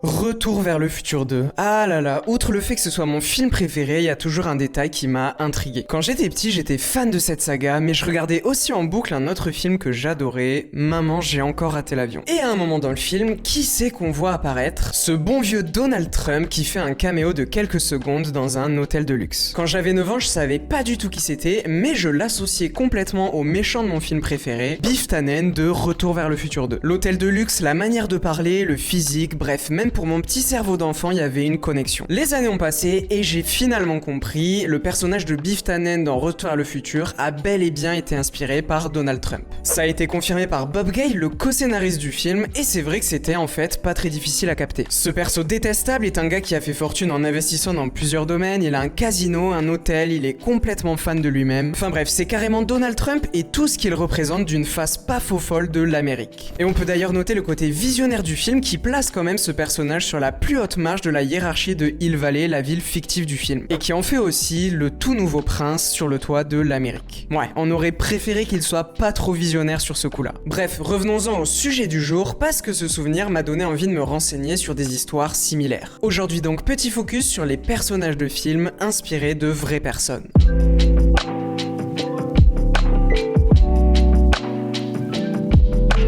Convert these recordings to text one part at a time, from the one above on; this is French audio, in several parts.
Retour vers le futur 2. Ah là là, outre le fait que ce soit mon film préféré, il y a toujours un détail qui m'a intrigué. Quand j'étais petit, j'étais fan de cette saga, mais je regardais aussi en boucle un autre film que j'adorais, Maman, j'ai encore raté l'avion. Et à un moment dans le film, qui c'est qu'on voit apparaître? Ce bon vieux Donald Trump qui fait un caméo de quelques secondes dans un hôtel de luxe. Quand j'avais 9 ans, je savais pas du tout qui c'était, mais je l'associais complètement au méchant de mon film préféré, Biff Tannen de Retour vers le futur 2. L'hôtel de luxe, la manière de parler, le physique, bref, même pour mon petit cerveau d'enfant, il y avait une connexion. Les années ont passé et j'ai finalement compris, le personnage de Biff Tannen dans Retour vers le futur a bel et bien été inspiré par Donald Trump. Ça a été confirmé par Bob Gale, le co-scénariste du film, et c'est vrai que c'était en fait pas très difficile à capter. Ce perso détestable est un gars qui a fait fortune en investissant dans plusieurs domaines, il a un casino, un hôtel, il est complètement fan de lui-même. Enfin bref, c'est carrément Donald Trump et tout ce qu'il représente d'une face pas faux folle de l'Amérique. Et on peut d'ailleurs noter le côté visionnaire du film qui place quand même ce personnage sur la plus haute marche de la hiérarchie de Hill Valley, la ville fictive du film, et qui en fait aussi le tout nouveau prince sur le toit de l'Amérique. Ouais, on aurait préféré qu'il soit pas trop visionnaire sur ce coup-là. Bref, revenons-en au sujet du jour, parce que ce souvenir m'a donné envie de me renseigner sur des histoires similaires. Aujourd'hui donc, petit focus sur les personnages de films inspirés de vraies personnes.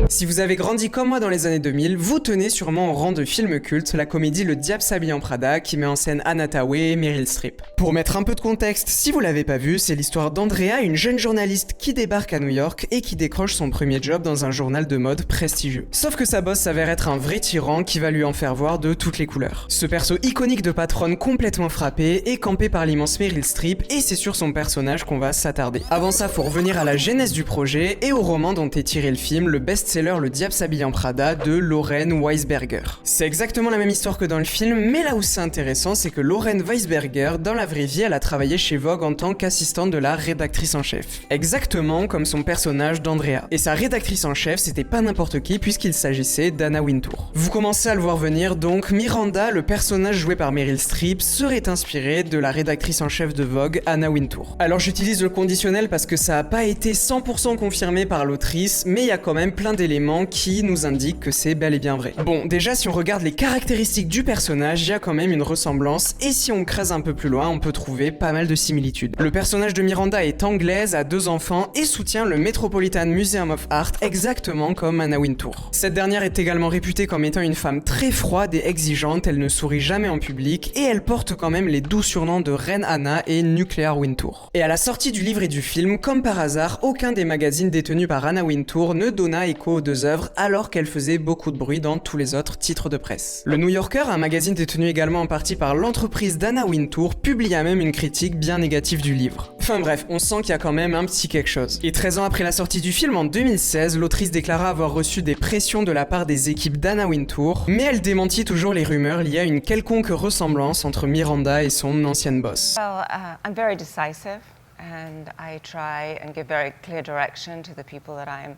Si vous avez grandi comme moi dans les années 2000, vous tenez sûrement au rang de film culte la comédie Le Diable s'habille en Prada qui met en scène Anna Thaoué et Meryl Streep. Pour mettre un peu de contexte, si vous l'avez pas vu, c'est l'histoire d'Andrea, une jeune journaliste qui débarque à New York et qui décroche son premier job dans un journal de mode prestigieux. Sauf que sa boss s'avère être un vrai tyran qui va lui en faire voir de toutes les couleurs. Ce perso iconique de patronne complètement frappé est campé par l'immense Meryl Streep et c'est sur son personnage qu'on va s'attarder. Avant ça, faut revenir à la genèse du projet et au roman dont est tiré le film, le best-seller Le Diable s'habille en Prada de Lauren Weisberger. C'est exactement la même histoire que dans le film, mais là où c'est intéressant, c'est que Lauren Weisberger, dans la vraie vie, elle a travaillé chez Vogue en tant qu'assistante de la rédactrice en chef. Exactement comme son personnage d'Andrea. Et sa rédactrice en chef, c'était pas n'importe qui puisqu'il s'agissait d'Anna Wintour. Vous commencez à le voir venir, donc Miranda, le personnage joué par Meryl Streep, serait inspiré de la rédactrice en chef de Vogue, Anna Wintour. Alors j'utilise le conditionnel parce que ça a pas été 100% confirmé par l'autrice, mais il y a quand même plein d'éléments qui nous indiquent que c'est bel et bien vrai. Bon, déjà si on regarde les caractéristiques du personnage, il y a quand même une ressemblance, et si on creuse un peu plus loin, on peut trouver pas mal de similitudes. Le personnage de Miranda est anglaise, a 2 enfants, et soutient le Metropolitan Museum of Art, exactement comme Anna Wintour. Cette dernière est également réputée comme étant une femme très froide et exigeante, elle ne sourit jamais en public, et elle porte quand même les doux surnoms de Reine Anna et Nuclear Wintour. Et à la sortie du livre et du film, comme par hasard, aucun des magazines détenus par Anna Wintour ne donna écho aux 2 œuvres, alors qu'elle faisait beaucoup de bruit dans tous les autres titres de presse. Le New Yorker, un magazine détenu également en partie par l'entreprise d'Anna Wintour, publia même une critique bien négative du livre. Enfin bref, on sent qu'il y a quand même un petit quelque chose. Et 13 ans après la sortie du film, en 2016, l'autrice déclara avoir reçu des pressions de la part des équipes d'Anna Wintour, mais elle démentit toujours les rumeurs liées à une quelconque ressemblance entre Miranda et son ancienne boss. Well, I'm very decisive and I try and give very clear direction to the people that I'm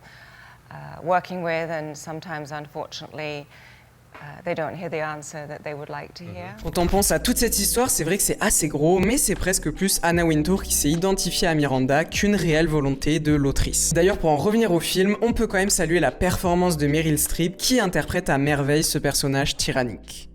working with, and sometimes, unfortunately, they don't hear the answer that they would like to hear. Quand on pense à toute cette histoire, c'est vrai que c'est assez gros, mais c'est presque plus Anna Wintour qui s'est identifiée à Miranda qu'une réelle volonté de l'autrice. D'ailleurs, pour en revenir au film, on peut quand même saluer la performance de Meryl Streep qui interprète à merveille ce personnage tyrannique.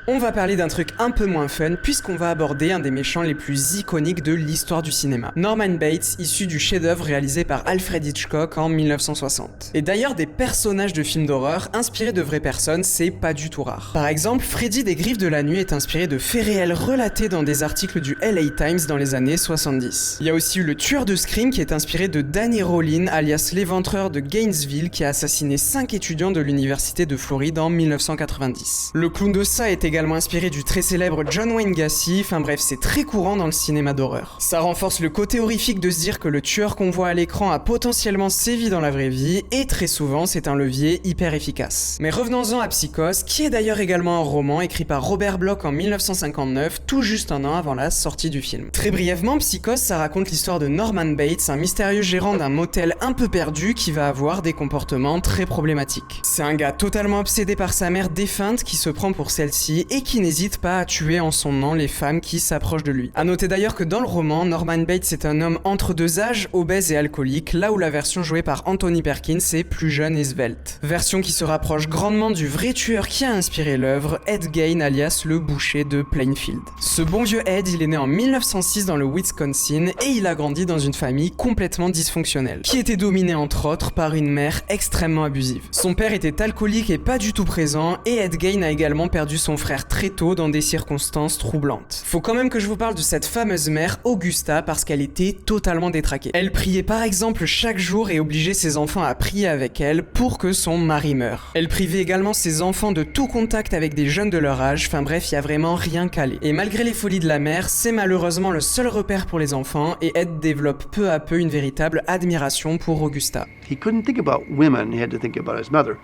On va parler d'un truc un peu moins fun puisqu'on va aborder un des méchants les plus iconiques de l'histoire du cinéma. Norman Bates, issu du chef-d'œuvre réalisé par Alfred Hitchcock en 1960. Et d'ailleurs, des personnages de films d'horreur inspirés de vraies personnes, c'est pas du tout rare. Par exemple, Freddy des Griffes de la Nuit est inspiré de faits réels relatés dans des articles du LA Times dans les années 70. Il y a aussi eu le tueur de Scream qui est inspiré de Danny Rowland, alias l'éventreur de Gainesville, qui a assassiné 5 étudiants de l'université de Floride en 1990. Le clown de Ça est également inspiré du très célèbre John Wayne Gacy, enfin bref, c'est très courant dans le cinéma d'horreur. Ça renforce le côté horrifique de se dire que le tueur qu'on voit à l'écran a potentiellement sévi dans la vraie vie, et très souvent c'est un levier hyper efficace. Mais revenons-en à Psychose, qui est d'ailleurs également un roman écrit par Robert Bloch en 1959, tout juste un an avant la sortie du film. Très brièvement, Psychose, ça raconte l'histoire de Norman Bates, un mystérieux gérant d'un motel un peu perdu qui va avoir des comportements très problématiques. C'est un gars totalement obsédé par sa mère défunte qui se prend pour celle-ci famille et qui n'hésite pas à tuer en son nom les femmes qui s'approchent de lui. A noter d'ailleurs que dans le roman, Norman Bates est un homme entre deux âges, obèse et alcoolique, là où la version jouée par Anthony Perkins est plus jeune et svelte. Version qui se rapproche grandement du vrai tueur qui a inspiré l'œuvre, Ed Gein alias le boucher de Plainfield. Ce bon vieux Ed, il est né en 1906 dans le Wisconsin et il a grandi dans une famille complètement dysfonctionnelle, qui était dominée entre autres par une mère extrêmement abusive. Son père était alcoolique et pas du tout présent, et Ed Gein a également perdu son frère très tôt dans des circonstances troublantes. Faut quand même que je vous parle de cette fameuse mère, Augusta, parce qu'elle était totalement détraquée. Elle priait par exemple chaque jour et obligeait ses enfants à prier avec elle pour que son mari meure. Elle privait également ses enfants de tout contact avec des jeunes de leur âge, enfin bref, il y a vraiment rien calé. Et malgré les folies de la mère, c'est malheureusement le seul repère pour les enfants, et Ed développe peu à peu une véritable admiration pour Augusta. He couldn't think about women, he had to think about his mother.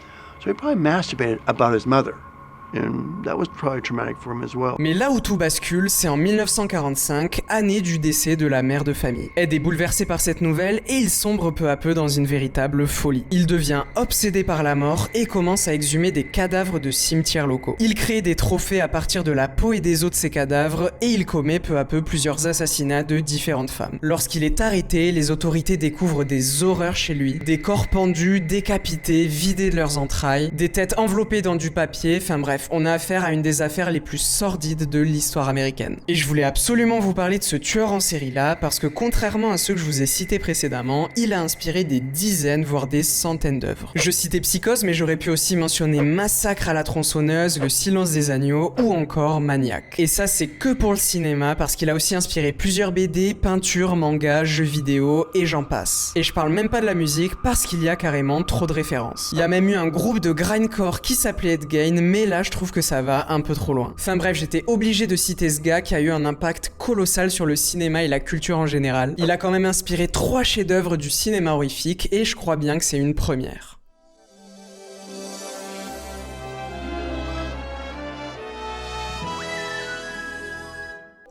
So he probably masturbated about his mother. And that was probably traumatic for him as well. Mais là où tout bascule, c'est en 1945, année du décès de la mère de famille. Ed est bouleversé par cette nouvelle et il sombre peu à peu dans une véritable folie. Il devient obsédé par la mort et commence à exhumer des cadavres de cimetières locaux. Il crée des trophées à partir de la peau et des os de ces cadavres et il commet peu à peu plusieurs assassinats de différentes femmes. Lorsqu'il est arrêté, les autorités découvrent des horreurs chez lui, des corps pendus, décapités, vidés de leurs entrailles, des têtes enveloppées dans du papier, enfin bref, on a affaire à une des affaires les plus sordides de l'histoire américaine. Et je voulais absolument vous parler de ce tueur en série là, parce que contrairement à ceux que je vous ai cités précédemment, il a inspiré des dizaines, voire des centaines d'œuvres. Je citais Psychose, mais j'aurais pu aussi mentionner Massacre à la tronçonneuse, Le silence des agneaux, ou encore Maniac. Et ça c'est que pour le cinéma, parce qu'il a aussi inspiré plusieurs BD, peintures, mangas, jeux vidéo, et j'en passe. Et je parle même pas de la musique, parce qu'il y a carrément trop de références. Il y a même eu un groupe de grindcore qui s'appelait Ed Gein, mais là je trouve que ça va un peu trop loin. Enfin bref, j'étais obligé de citer ce gars qui a eu un impact colossal sur le cinéma et la culture en général. Il a quand même inspiré 3 chefs-d'œuvre du cinéma horrifique et je crois bien que c'est une première.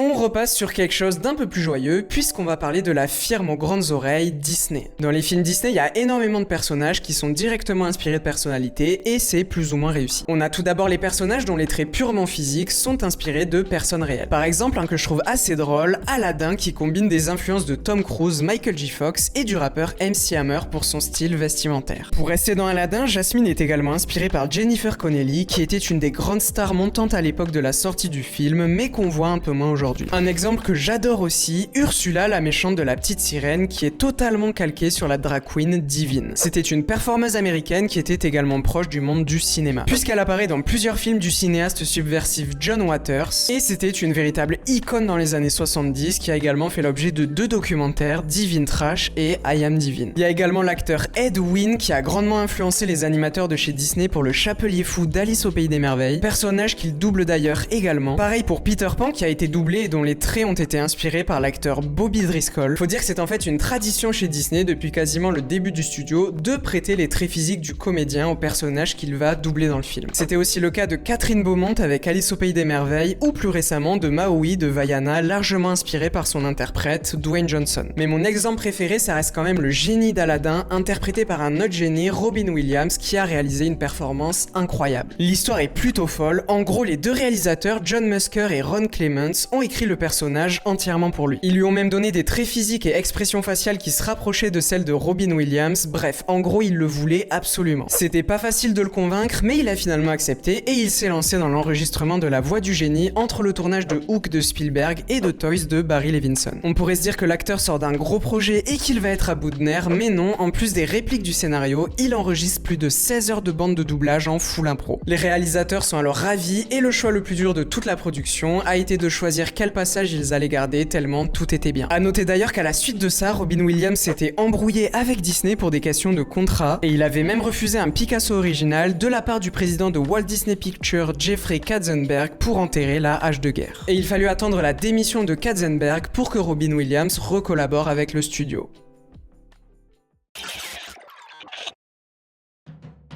On repasse sur quelque chose d'un peu plus joyeux, puisqu'on va parler de la firme aux grandes oreilles, Disney. Dans les films Disney, il y a énormément de personnages qui sont directement inspirés de personnalités, et c'est plus ou moins réussi. On a tout d'abord les personnages dont les traits purement physiques sont inspirés de personnes réelles. Par exemple, un que je trouve assez drôle, Aladdin, qui combine des influences de Tom Cruise, Michael J. Fox et du rappeur MC Hammer pour son style vestimentaire. Pour rester dans Aladdin, Jasmine est également inspirée par Jennifer Connelly, qui était une des grandes stars montantes à l'époque de la sortie du film, mais qu'on voit un peu moins aujourd'hui. Un exemple que j'adore aussi, Ursula, la méchante de La Petite Sirène, qui est totalement calquée sur la drag queen Divine. C'était une performeuse américaine qui était également proche du monde du cinéma, puisqu'elle apparaît dans plusieurs films du cinéaste subversif John Waters, et c'était une véritable icône dans les années 70 qui a également fait l'objet de 2 documentaires, Divine Trash et I Am Divine. Il y a également l'acteur Ed Wynn qui a grandement influencé les animateurs de chez Disney pour le Chapelier Fou d'Alice au Pays des Merveilles, personnage qu'il double d'ailleurs également. Pareil pour Peter Pan qui a été doublé et dont les traits ont été inspirés par l'acteur Bobby Driscoll. Faut dire que c'est en fait une tradition chez Disney depuis quasiment le début du studio de prêter les traits physiques du comédien au personnage qu'il va doubler dans le film. C'était aussi le cas de Catherine Beaumont avec Alice au Pays des Merveilles ou plus récemment de Maui de Vaiana, largement inspiré par son interprète Dwayne Johnson. Mais mon exemple préféré, ça reste quand même le génie d'Aladin interprété par un autre génie, Robin Williams, qui a réalisé une performance incroyable. L'histoire est plutôt folle. En gros, les 2 réalisateurs, John Musker et Ron Clements, ont écrit le personnage entièrement pour lui. Ils lui ont même donné des traits physiques et expressions faciales qui se rapprochaient de celles de Robin Williams. Bref, en gros, il le voulait absolument. C'était pas facile de le convaincre, mais il a finalement accepté et il s'est lancé dans l'enregistrement de La Voix du génie entre le tournage de Hook de Spielberg et de Toys de Barry Levinson. On pourrait se dire que l'acteur sort d'un gros projet et qu'il va être à bout de nerfs, mais non, en plus des répliques du scénario, il enregistre plus de 16 heures de bande de doublage en full impro. Les réalisateurs sont alors ravis et le choix le plus dur de toute la production a été de choisir quel passage ils allaient garder tellement tout était bien. A noter d'ailleurs qu'à la suite de ça, Robin Williams s'était embrouillé avec Disney pour des questions de contrat et il avait même refusé un Picasso original de la part du président de Walt Disney Pictures, Jeffrey Katzenberg, pour enterrer la hache de guerre. Et il fallut attendre la démission de Katzenberg pour que Robin Williams recollabore avec le studio.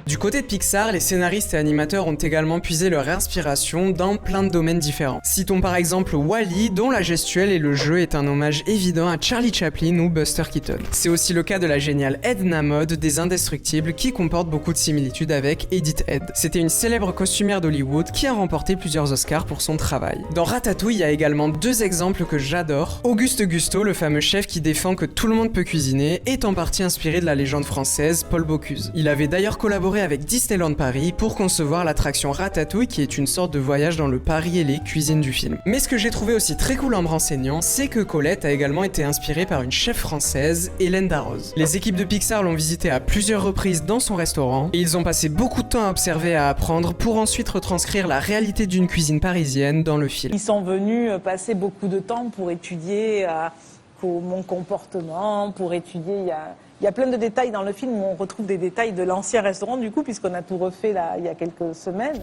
Du côté de Pixar, les scénaristes et animateurs ont également puisé leur inspiration dans plein de domaines différents. Citons par exemple Wall-E, dont la gestuelle et le jeu est un hommage évident à Charlie Chaplin ou Buster Keaton. C'est aussi le cas de la géniale Edna Mode des Indestructibles qui comporte beaucoup de similitudes avec Edith Head. C'était une célèbre costumière d'Hollywood qui a remporté plusieurs Oscars pour son travail. Dans Ratatouille, il y a également deux exemples que j'adore. Auguste Gusto, le fameux chef qui défend que tout le monde peut cuisiner, est en partie inspiré de la légende française Paul Bocuse. Il avait d'ailleurs collaboré avec Disneyland Paris pour concevoir l'attraction Ratatouille qui est une sorte de voyage dans le Paris et les cuisines du film. Mais ce que j'ai trouvé aussi très cool en me renseignant, c'est que Colette a également été inspirée par une chef française, Hélène Darroze. Les équipes de Pixar l'ont visitée à plusieurs reprises dans son restaurant et ils ont passé beaucoup de temps à observer et à apprendre pour ensuite retranscrire la réalité d'une cuisine parisienne dans le film. Ils sont venus passer beaucoup de temps pour étudier mon comportement, pour étudier... Il y a plein de détails dans le film où on retrouve des détails de l'ancien restaurant du coup, puisqu'on a tout refait là, il y a quelques semaines.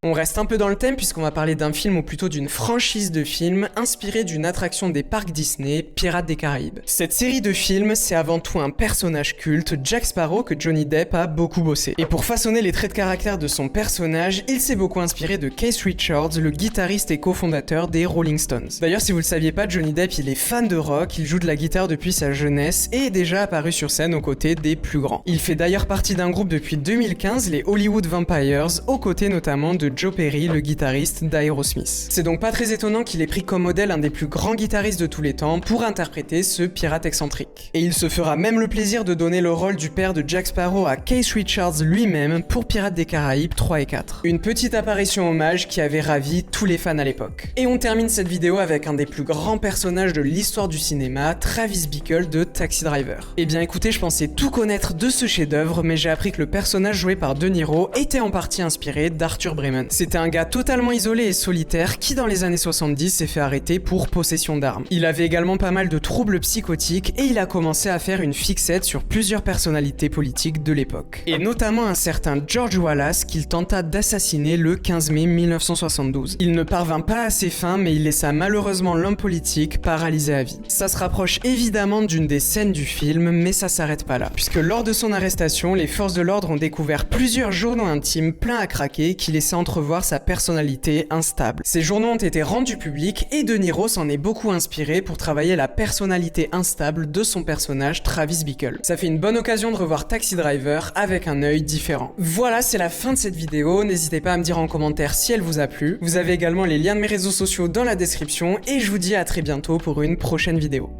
On reste un peu dans le thème puisqu'on va parler d'un film ou plutôt d'une franchise de films inspirée d'une attraction des parcs Disney, Pirates des Caraïbes. Cette série de films, c'est avant tout un personnage culte, Jack Sparrow, que Johnny Depp a beaucoup bossé. Et pour façonner les traits de caractère de son personnage, il s'est beaucoup inspiré de Keith Richards, le guitariste et cofondateur des Rolling Stones. D'ailleurs, si vous le saviez pas, Johnny Depp, il est fan de rock, il joue de la guitare depuis sa jeunesse et est déjà apparu sur scène aux côtés des plus grands. Il fait d'ailleurs partie d'un groupe depuis 2015, les Hollywood Vampires, aux côtés notamment de Joe Perry, le guitariste d'Aerosmith. C'est donc pas très étonnant qu'il ait pris comme modèle un des plus grands guitaristes de tous les temps pour interpréter ce pirate excentrique. Et il se fera même le plaisir de donner le rôle du père de Jack Sparrow à Keith Richards lui-même pour Pirates des Caraïbes 3 et 4. Une petite apparition hommage qui avait ravi tous les fans à l'époque. Et on termine cette vidéo avec un des plus grands personnages de l'histoire du cinéma, Travis Bickle de Taxi Driver. Eh bien écoutez, je pensais tout connaître de ce chef-d'œuvre, mais j'ai appris que le personnage joué par De Niro était en partie inspiré d'Arthur Bremen. C'était un gars totalement isolé et solitaire qui dans les années 70 s'est fait arrêter pour possession d'armes. Il avait également pas mal de troubles psychotiques et il a commencé à faire une fixette sur plusieurs personnalités politiques de l'époque. Et notamment un certain George Wallace qu'il tenta d'assassiner le 15 mai 1972. Il ne parvint pas à ses fins mais il laissa malheureusement l'homme politique paralysé à vie. Ça se rapproche évidemment d'une des scènes du film mais ça s'arrête pas là. Puisque lors de son arrestation, les forces de l'ordre ont découvert plusieurs journaux intimes pleins à craquer qui laissaient entrevoir sa personnalité instable. Ces journaux ont été rendus publics et De Niro s'en est beaucoup inspiré pour travailler la personnalité instable de son personnage Travis Bickle. Ça fait une bonne occasion de revoir Taxi Driver avec un œil différent. Voilà, c'est la fin de cette vidéo. N'hésitez pas à me dire en commentaire si elle vous a plu. Vous avez également les liens de mes réseaux sociaux dans la description et je vous dis à très bientôt pour une prochaine vidéo.